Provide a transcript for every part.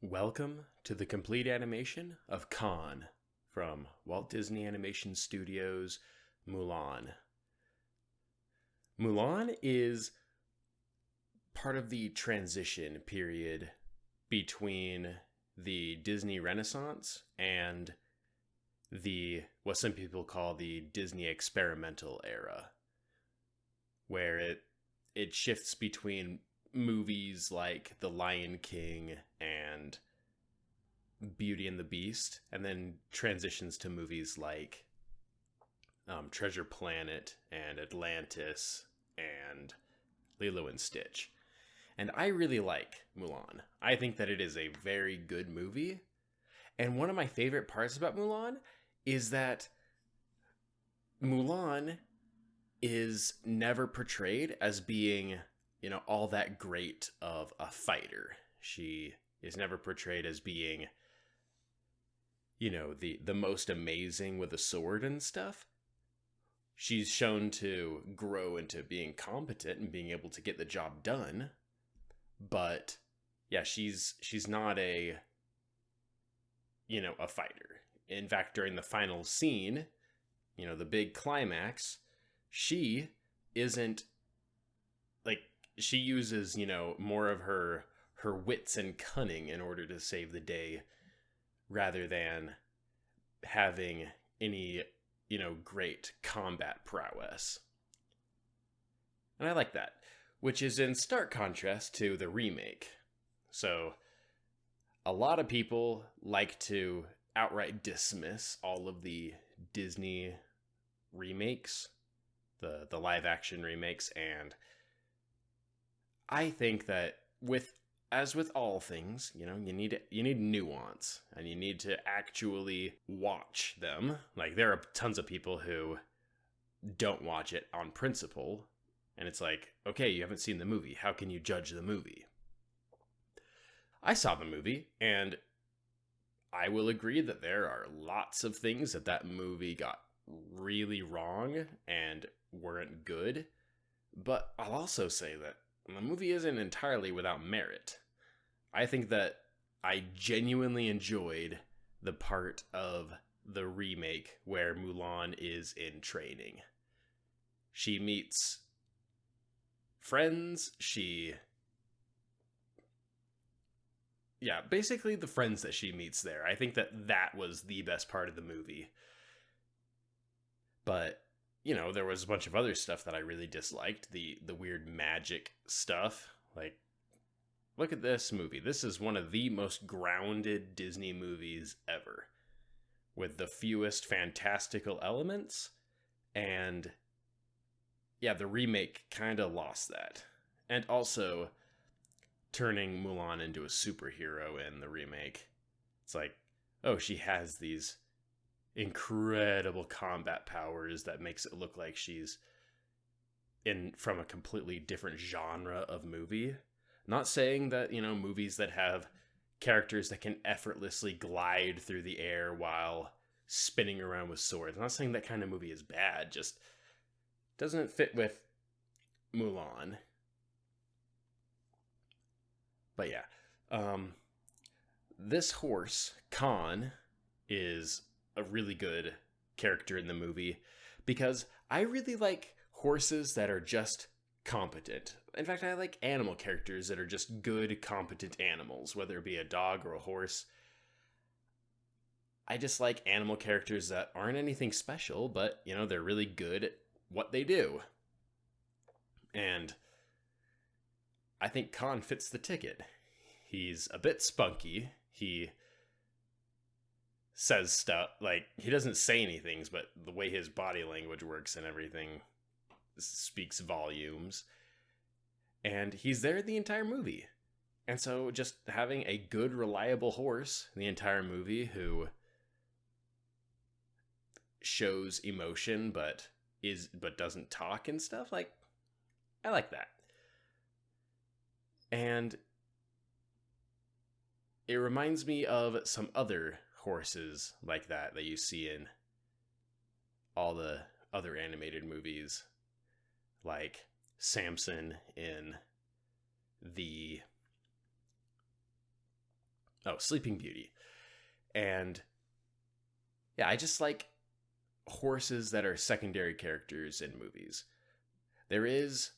Welcome to the complete animation of Khan from Walt Disney Animation Studios' Mulan. Mulan is part of the transition period between the Disney Renaissance and the what some people call the Disney experimental era, where it shifts between movies like The Lion King and Beauty and the Beast, and then transitions to movies like Treasure Planet and Atlantis and Lilo and Stitch. And I really like Mulan. I think that it is a very good movie. And one of my favorite parts about Mulan is that Mulan is never portrayed as being, all that great of a fighter. She is never portrayed as being, the most amazing with a sword and stuff. She's shown to grow into being competent and being able to get the job done. But yeah, she's not a fighter. In fact, during the final scene, the big climax, she isn't like she uses, more of her wits and cunning in order to save the day rather than having any, great combat prowess. And I like that, which is in stark contrast to the remake. So a lot of people like to outright dismiss all of the Disney remakes, the live action remakes, and I think that as with all things, you need nuance, and you need to actually watch them. Like, there are tons of people who don't watch it on principle, and it's like, okay, you haven't seen the movie. How can you judge the movie? I saw the movie, and I will agree that there are lots of things that movie got really wrong and weren't good. But I'll also say that the movie isn't entirely without merit. I think that I genuinely enjoyed the part of the remake where Mulan is in training. She meets friends, basically the friends that she meets there. I think that was the best part of the movie. But there was a bunch of other stuff that I really disliked. The weird magic stuff. Like, look at this movie. This is one of the most grounded Disney movies ever, with the fewest fantastical elements. And yeah, the remake kind of lost that. And also turning Mulan into a superhero in the remake. It's like, oh, she has these incredible combat powers that makes it look like she's from a completely different genre of movie. Not saying that, movies that have characters that can effortlessly glide through the air while spinning around with swords. I'm not saying that kind of movie is bad, just doesn't fit with Mulan. But yeah, this horse, Khan, is a really good character in the movie because I really like horses that are just competent. In fact, I like animal characters that are just good, competent animals, whether it be a dog or a horse. I just like animal characters that aren't anything special, but, they're really good at what they do. And I think Khan fits the ticket. He's a bit spunky. He says stuff, like, he doesn't say anything, but the way his body language works and everything speaks volumes. And he's there the entire movie. And so just having a good, reliable horse the entire movie who shows emotion but doesn't talk and stuff, like, I like that. And it reminds me of some other horses like that you see in all the other animated movies, like Samson in the Oh, Sleeping Beauty. And yeah, I just like horses that are secondary characters in movies. There is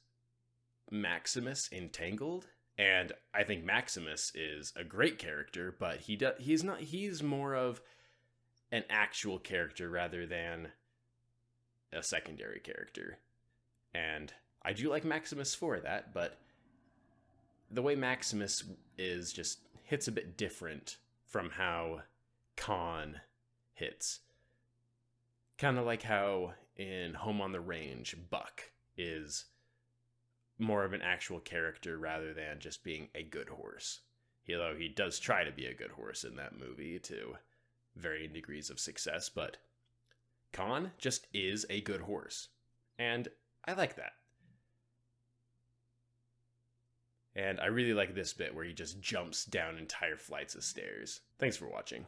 Maximus in Tangled, and I think Maximus is a great character, but he's not he's more of an actual character rather than a secondary character. And I do like Maximus for that, but the way Maximus is just hits a bit different from how Khan hits. Kind of like how in Home on the Range, Buck is more of an actual character rather than just being a good horse. Although he does try to be a good horse in that movie to varying degrees of success, but Khan just is a good horse. And I like that. And I really like this bit where he just jumps down entire flights of stairs. Thanks for watching.